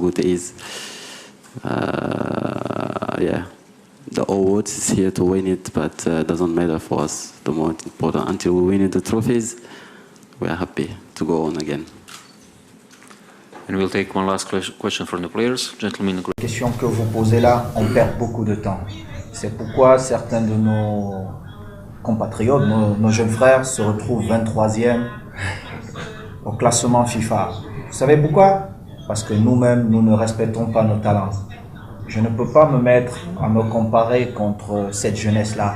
foot is. Yeah, the awards is here to win it, but doesn't matter for us. The more important, until we win the trophies, we are happy to go on again. And we'll take one last question from the players. Gentlemen. La question que vous posez là, on perd beaucoup de temps. C'est pourquoi certains de nos compatriotes, nos jeunes frères, se retrouvent 23e au classement FIFA. Vous savez pourquoi? Parce que nous-mêmes, nous ne respectons pas nos talents. Je ne peux pas me mettre à me comparer contre cette jeunesse-là.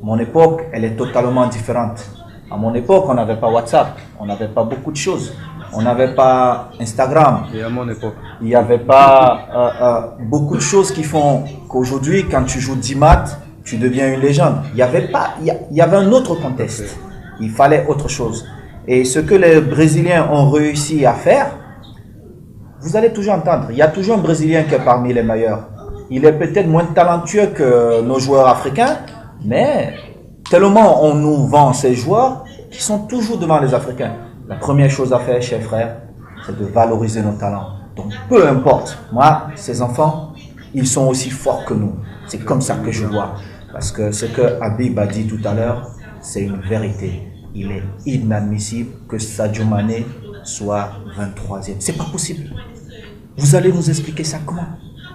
Mon époque, elle est totalement différente. À mon époque, on n'avait pas WhatsApp, on n'avait pas beaucoup de choses. On n'avait pas Instagram. Et à mon époque. Il n'y avait pas beaucoup de choses qui font qu'aujourd'hui, quand tu joues 10 matchs, tu deviens une légende. Il y avait un autre contexte. Il fallait autre chose. Et ce que les Brésiliens ont réussi à faire, vous allez toujours entendre. Il y a toujours un Brésilien qui est parmi les meilleurs. Il est peut-être moins talentueux que nos joueurs africains, mais tellement on nous vend ces joueurs qui sont toujours devant les Africains. La première chose à faire, chers frères, c'est de valoriser nos talents. Donc, peu importe. Moi, ces enfants, ils sont aussi forts que nous. C'est comme ça que je vois. Parce que ce que Habib a dit tout à l'heure, c'est une vérité. Il est inadmissible que Sadio Mané soit 23e. C'est pas possible. Vous allez nous expliquer ça comment?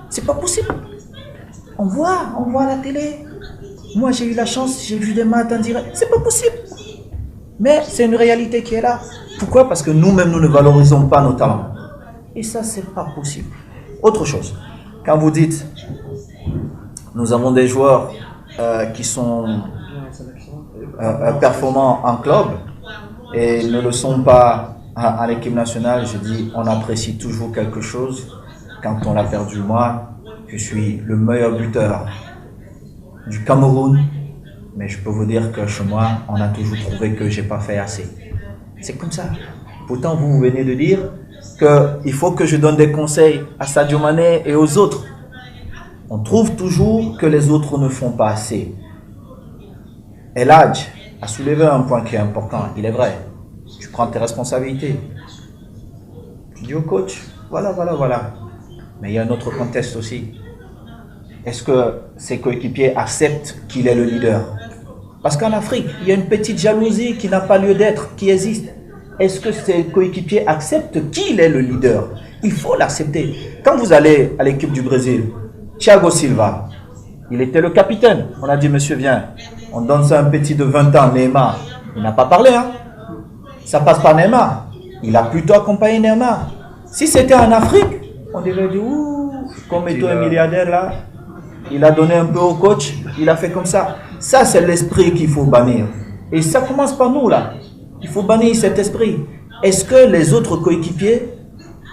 C'est pas possible. On voit à la télé. Moi, j'ai eu la chance, j'ai vu des matchs en direct. C'est pas possible. Mais c'est une réalité qui est là. Pourquoi? Parce que nous-mêmes, nous ne valorisons pas nos talents. Et ça, c'est pas possible. Autre chose, quand vous dites, nous avons des joueurs qui sont performants en club et ne le sont pas à l'équipe nationale, je dis, on apprécie toujours quelque chose. Quand on l'a perdu, moi, je suis le meilleur buteur du Cameroun. Mais je peux vous dire que chez moi, on a toujours trouvé que j'ai pas fait assez. C'est comme ça. Pourtant, vous venez de dire qu'il faut que je donne des conseils à Sadio Mané et aux autres. On trouve toujours que les autres ne font pas assez. El Hadj a soulevé un point qui est important. Il est vrai. Tu prends tes responsabilités. Tu dis au coach, voilà. Mais il y a un autre contexte aussi. Est-ce que ses coéquipiers acceptent qu'il est le leader? Parce qu'en Afrique, il y a une petite jalousie qui n'a pas lieu d'être, qui existe. Est-ce que ses coéquipiers acceptent qu'il est le leader? Il faut l'accepter. Quand vous allez à l'équipe du Brésil, Thiago Silva, il était le capitaine. On a dit, monsieur, viens, on donne ça à un petit de 20 ans, Neymar. Il n'a pas parlé, hein. Ça passe par Neymar. Il a plutôt accompagné Neymar. Si c'était en Afrique, on devrait dire, ouh, comme Eto'o est milliardaire là, il a donné un peu au coach, il a fait comme ça. Ça, c'est l'esprit qu'il faut bannir. Et ça commence par nous, là. Il faut bannir cet esprit. Est-ce que les autres coéquipiers,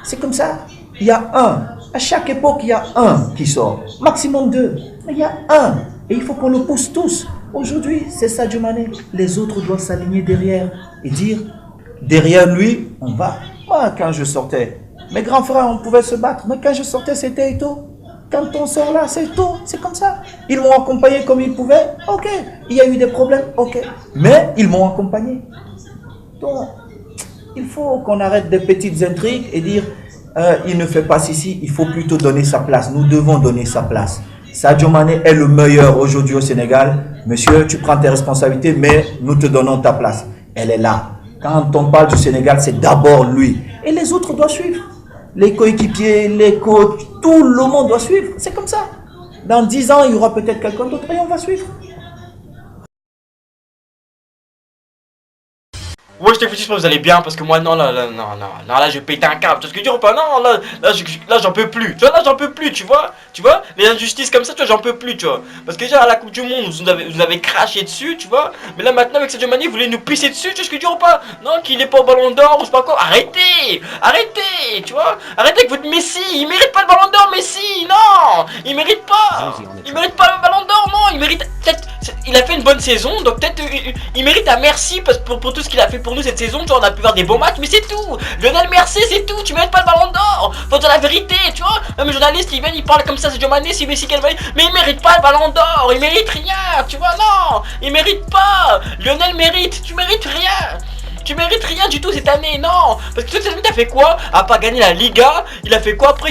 c'est comme ça? Il y a un. À chaque époque, il y a un qui sort. Maximum deux. Mais il y a un. Et il faut qu'on le pousse tous. Aujourd'hui, c'est Sadio Mané. Les autres doivent s'aligner derrière et dire, derrière lui, on va. Moi, quand je sortais, mes grands frères, on pouvait se battre. Mais quand je sortais, c'était Eto'o. Quand on sort là, c'est tout, c'est comme ça. Ils m'ont accompagné comme ils pouvaient, ok. Il y a eu des problèmes, ok. Mais ils m'ont accompagné. Donc, il faut qu'on arrête des petites intrigues et dire, il ne fait pas ceci, il faut plutôt donner sa place. Nous devons donner sa place. Sadio Mané est le meilleur aujourd'hui au Sénégal. Monsieur, tu prends tes responsabilités, mais nous te donnons ta place. Elle est là. Quand on parle du Sénégal, c'est d'abord lui. Et les autres doivent suivre. Les coéquipiers, les coachs, tout le monde doit suivre. C'est comme ça. Dans 10 ans, il y aura peut-être quelqu'un d'autre et on va suivre. Ouais, je te félicite, vous allez bien parce que moi, non, là, je pète un câble. Tu vois ce que je veux dire ou pas? Non, là, j'en peux plus. Tu vois, là, j'en peux plus, tu vois, les injustices comme ça, tu vois, j'en peux plus, tu vois. Parce que déjà, à la Coupe du Monde, vous avez craché dessus, tu vois. Mais là, maintenant, avec Sadio Mané, vous voulez nous pisser dessus, tu vois ce que je veux dire ou pas? Non, qu'il n'est pas au Ballon d'Or ou je sais pas quoi. Arrêtez, tu vois. Arrêtez avec votre Messi. Il mérite pas le Ballon d'Or, Messi. Non, il mérite pas. Il mérite pas le Ballon d'Or, non. Il mérite peut-être. Il a fait une bonne saison, donc peut-être il mérite un merci pour tout ce qu'il a fait pour nous cette saison. Tu vois, on a pu voir des bons matchs, mais c'est tout. Lionel Messi, c'est tout. Tu mérites pas le Ballon d'Or. Faut dire la vérité, tu vois. Même les journalistes, ils viennent, ils parlent comme ça, c'est Sadio Mané, c'est Messi, mais il mérite pas le Ballon d'Or. Il mérite rien, tu vois, non. Il mérite pas. Lionel mérite, tu mérites rien. Tu mérites rien du tout cette année, non. Parce que toute cette année, t'as fait quoi? À part gagner la Liga, il a fait quoi? Après,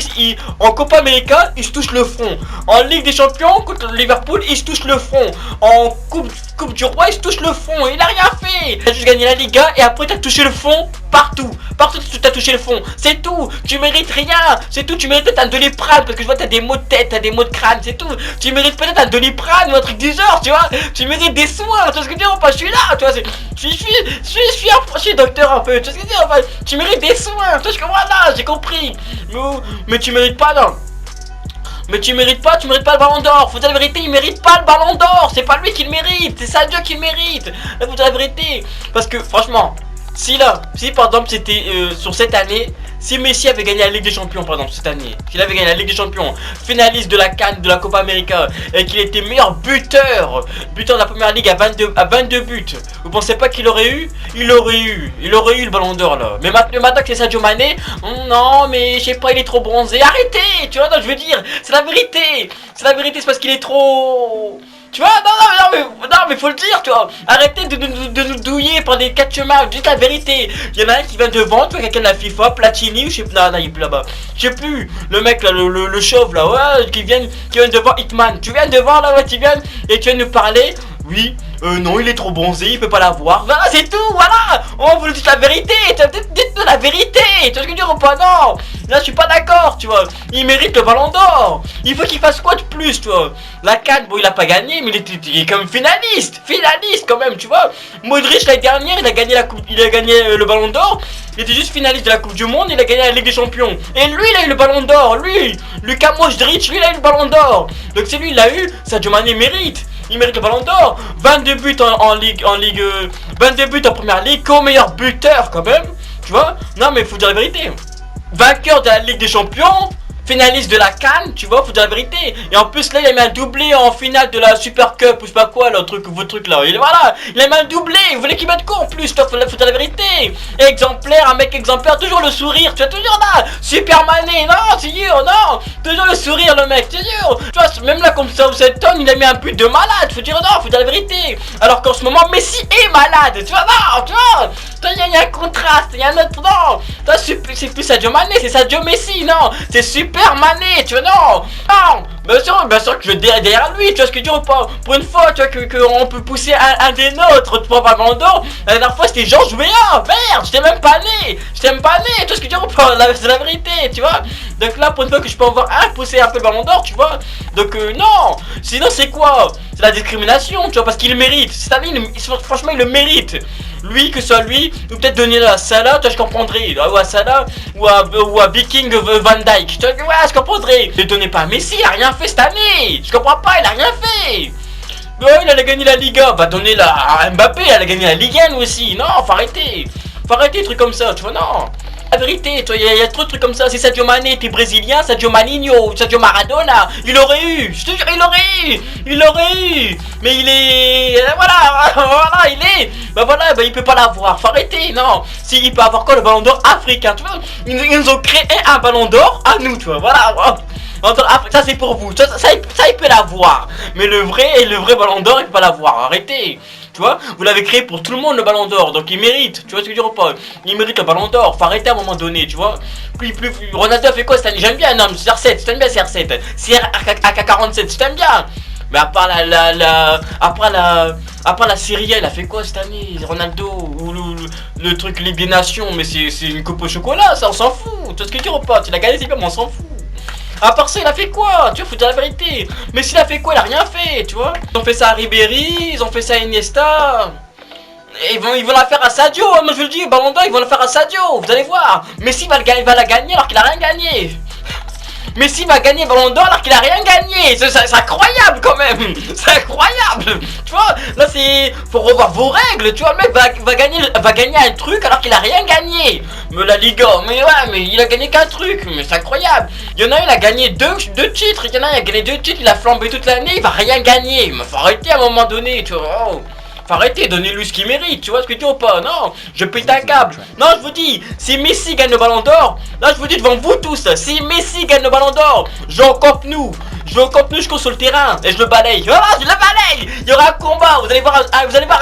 en Copa América, il se touche le front. En Ligue des Champions, contre Liverpool, il se touche le front. En Coupe du Roi, il se touche le front. Il a rien fait. T'as juste gagné la Liga et après, t'as touché le fond partout. Partout, tu t'as touché le fond. C'est tout. Tu mérites rien. C'est tout. Tu mérites peut-être un Doliprane parce que je vois, t'as des maux de tête, t'as des maux de crâne. C'est tout. Tu mérites peut-être un Doliprane ou un truc du genre, tu vois. Tu mérites des soins. Tu vois ce que je veux dire ou pas? Je suis là, tu vois. Je suis docteur un peu. Tu vois ce que je veux dire? Enfin, tu mérites des soins. Tu vois, voilà, j'ai compris. Mais tu mérites pas, non. Mais tu mérites pas le ballon d'or. Faut dire la vérité, il mérite pas le ballon d'or. C'est pas lui qui le mérite, c'est Sadio qui le mérite. Là, faut dire la vérité. Parce que franchement, si par exemple c'était sur cette année, si Messi avait gagné la Ligue des Champions, par exemple, cette année, s'il avait gagné la Ligue des Champions, finaliste de la CAN, de la Copa América, et qu'il était meilleur buteur de la première ligue à 22 buts, vous pensez pas qu'il aurait eu? Il aurait eu le ballon d'or là. Mais maintenant que c'est Sadio Mané, non, mais je sais pas, il est trop bronzé. Arrêtez, tu vois, non, je veux dire, c'est la vérité, c'est parce qu'il est trop. Tu vois, non, mais faut le dire, tu vois. Arrêtez de nous douiller par des catch marks, dites la vérité. Il y en a un qui vient devant, tu vois, quelqu'un de la FIFA, Platini, ou je sais pas, non, il est plus là-bas. Je sais plus, le mec là, le chauve là, ouais, qui vient devant Hitman. Tu viens devant là, ouais, tu viens, et tu viens nous parler. Oui, non, il est trop bronzé, il peut pas l'avoir. Voilà, c'est tout, voilà. On vous dit la vérité, dites-nous la vérité. Tu vois ce que je veux dire ou pas? Non, là je suis pas d'accord, tu vois. Il mérite le ballon d'or. Il faut qu'il fasse quoi de plus, tu vois? La CAN, bon, il a pas gagné, mais il est comme finaliste quand même, tu vois. Modric l'année dernière, il a gagné le ballon d'or. Il était juste finaliste de la Coupe du Monde, il a gagné la Ligue des Champions. Et lui, il a eu le ballon d'or, lui. Lucas Modric, lui, il a eu le ballon d'or. Donc c'est lui, il l'a eu, Sadio Mané mérite. Il mérite le ballon d'or. 22 buts en Ligue 22 buts en première ligue, co-meilleur buteur quand même. Tu vois? Non mais faut dire la vérité. Vainqueur de la Ligue des Champions, finaliste de la CAN, tu vois, faut dire la vérité. Et en plus là, il a mis un doublé en finale de la Super Cup ou je sais pas quoi, là, votre truc là. Voilà, il a mis un doublé, vous voulez qu'il mette quoi en plus, toi, faut dire la vérité. Exemplaire, un mec exemplaire, toujours le sourire, tu vois, toujours là. Supermané, non, c'est sûr, non. Toujours le sourire, le mec, c'est sûr. Tu vois, même là, comme ça, vous êtes tonne, il a mis un but de malade, faut dire non, faut dire la vérité. Alors qu'en ce moment, Messi est malade, tu vois, non, tu vois. Il y a un contraste, il y a un autre, non. C'est plus Sadio Mané, c'est Sadio Messi, non. C'est Super Mané, tu vois, non. Non, bien sûr que je vais derrière lui, tu vois ce que je dis ou pas. Pour une fois, tu vois, qu'on peut pousser un des nôtres pour avoir le ballon d'or. La dernière fois, c'était Georges Weah, merde, j'étais même pas né, tu vois ce que je dis ou pas. C'est la vérité, tu vois. Donc là, pour une fois que je peux en voir un pousser un peu le ballon d'or, tu vois. Donc non, sinon c'est quoi? C'est la discrimination, tu vois, parce qu'il le mérite. Cette année, franchement, il le mérite. Lui, que ce soit lui, ou peut-être donner à Salah, tu vois, je comprendrais. Ou à Salah, ou à Viking Van Dijk. Tu vois, ouais, je comprendrais. Ne donnez pas à Messi, il a rien fait cette année. Je comprends pas, il a rien fait. Ouais, il a gagné la Liga, bah donnez la à Mbappé, il a gagné la Ligue 1 aussi. Non, faut arrêter. Faut arrêter des trucs comme ça, tu vois, non. La vérité, il y a trop de trucs comme ça. C'est Sadio Mané, t'es brésilien, Sadio Maninho, Sadio Maradona. Il aurait eu, je te jure, il aurait eu. Mais il est, voilà, il peut pas l'avoir. Faut arrêter, non. Si il peut avoir quoi, le ballon d'or africain, tu vois. Ils nous ont créé un ballon d'or à nous, tu vois, voilà. Ça c'est pour vous, ça il peut l'avoir. Mais le vrai ballon d'or, il peut pas l'avoir. Arrêtez. Tu vois, vous l'avez créé pour tout le monde le ballon d'or, donc il mérite, tu vois ce que je veux dire ou pas? Il mérite le ballon d'or, faut arrêter à un moment donné, tu vois. Plus, Ronaldo a fait quoi cette année? J'aime bien, non, CR7, je t'aime bien CR7, CR47, je t'aime bien. Mais à part la Serie A, il a fait quoi cette année, Ronaldo? Ou le truc Ligue des Nations, mais c'est une coupe au chocolat, ça on s'en fout, tu vois ce que je veux dire ou pas? Tu l'as gagné, c'est bien, mais on s'en fout. À part ça, il a fait quoi? Tu vois, faut dire la vérité. Mais s'il a fait quoi? Il a rien fait, tu vois. Ils ont fait ça à Ribéry, ils ont fait ça à Iniesta. Et ils vont la faire à Sadio. Moi je le dis, ballon d'or, ils vont la faire à Sadio. Vous allez voir. Messi va la gagner alors qu'il a rien gagné. Messi va gagner ballon d'or alors qu'il a rien gagné. C'est incroyable quand même. C'est incroyable. Tu vois, là c'est. Faut revoir vos règles. Tu vois, le mec va gagner un truc alors qu'il a rien gagné. Mais la Liga, mais ouais, mais il a gagné qu'un truc. Mais c'est incroyable. Il y en a un, il a gagné deux titres. Il y en a un, il a gagné 2 titres. Il a flambé toute l'année. Il va rien gagner. Mais faut arrêter à un moment donné. Tu vois. Oh. Faut arrêter, donnez-lui ce qu'il mérite, tu vois ce que tu dis ou pas? Non, je pète un câble. Non, je vous dis, si Messi gagne le ballon d'or, là je vous dis devant vous tous, si Messi gagne le ballon d'or, Jean Camp Nou, Je veux au contenu, je cours sur le terrain et je le balaye. Voilà, je le balaye. Il y aura un combat. Vous allez voir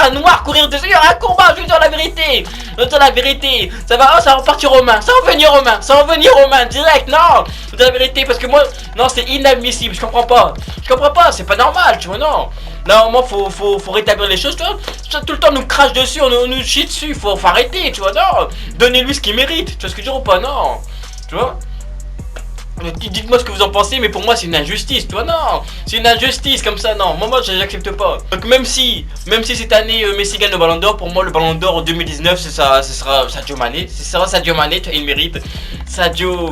un noir courir dessus. Il y aura un combat. Je vous dis la vérité. Je vous dis la vérité. Ça va repartir aux mains. Ça va revenir aux mains. Ça va revenir aux mains direct. Non. Je vous dis la vérité parce que moi, non, c'est inadmissible. Je comprends pas. Je comprends pas. C'est pas normal. Tu vois, non. Normalement, faut rétablir les choses. Tu vois, tout le temps, on nous crache dessus. On nous chie dessus. Faut arrêter. Tu vois, non. Donnez-lui ce qu'il mérite. Tu vois ce que je dis ou pas? Non. Tu vois. Dites-moi ce que vous en pensez, mais pour moi c'est une injustice, toi non, c'est une injustice comme ça, non, moi j'accepte pas. Donc même si cette année Messi gagne le Ballon d'Or, pour moi le Ballon d'Or en 2019 ce sera Sadio Mané, ce sera Sadio Mané, il mérite. Sadio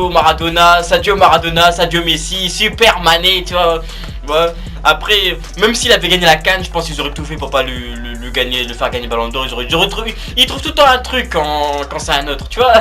Maradona, Sadio Messi, Super Mané, tu vois. Ouais. Après, même s'il avait gagné la CAN, je pense qu'ils auraient tout fait pour pas le faire gagner le Ballon d'Or. Ils trouvent tout le temps un truc quand c'est un autre, tu vois.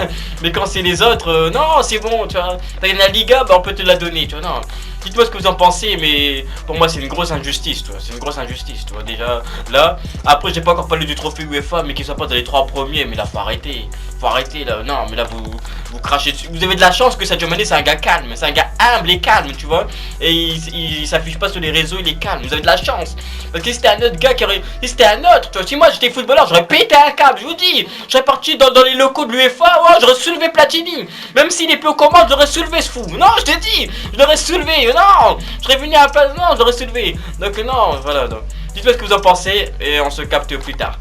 Mais quand c'est les autres, non, c'est bon, tu vois. T'as gagné la Liga, bah on peut te la donner, tu vois. Non. Dites-moi ce que vous en pensez, mais pour moi c'est une grosse injustice, tu vois. C'est une grosse injustice, tu vois. Déjà, là, après j'ai pas encore parlé du trophée UEFA, mais qu'il soit pas dans les 3 premiers, mais là faut arrêter. Faut arrêter là. Non, mais là vous crachez dessus. Vous avez de la chance que Sadio Mané c'est un gars calme, c'est un gars humble et calme, tu vois. Et il s'affiche pas sur les réseaux, il est calme. Vous avez de la chance. Parce que si c'était un autre gars qui aurait. Si c'était un autre, tu vois. Si moi j'étais footballeur, j'aurais pété un câble, je vous dis. J'aurais parti dans les locaux de l'UEFA, ouais, j'aurais soulevé Platini. Même s'il est plus aux commandes, j'aurais soulevé ce fou. Non, je t'ai dit, je l'aurais soulevé. Non, je serais venu à la place, non, je l'aurais soulevé. Donc non, voilà. Donc. Dites-moi ce que vous en pensez et on se capte plus tard.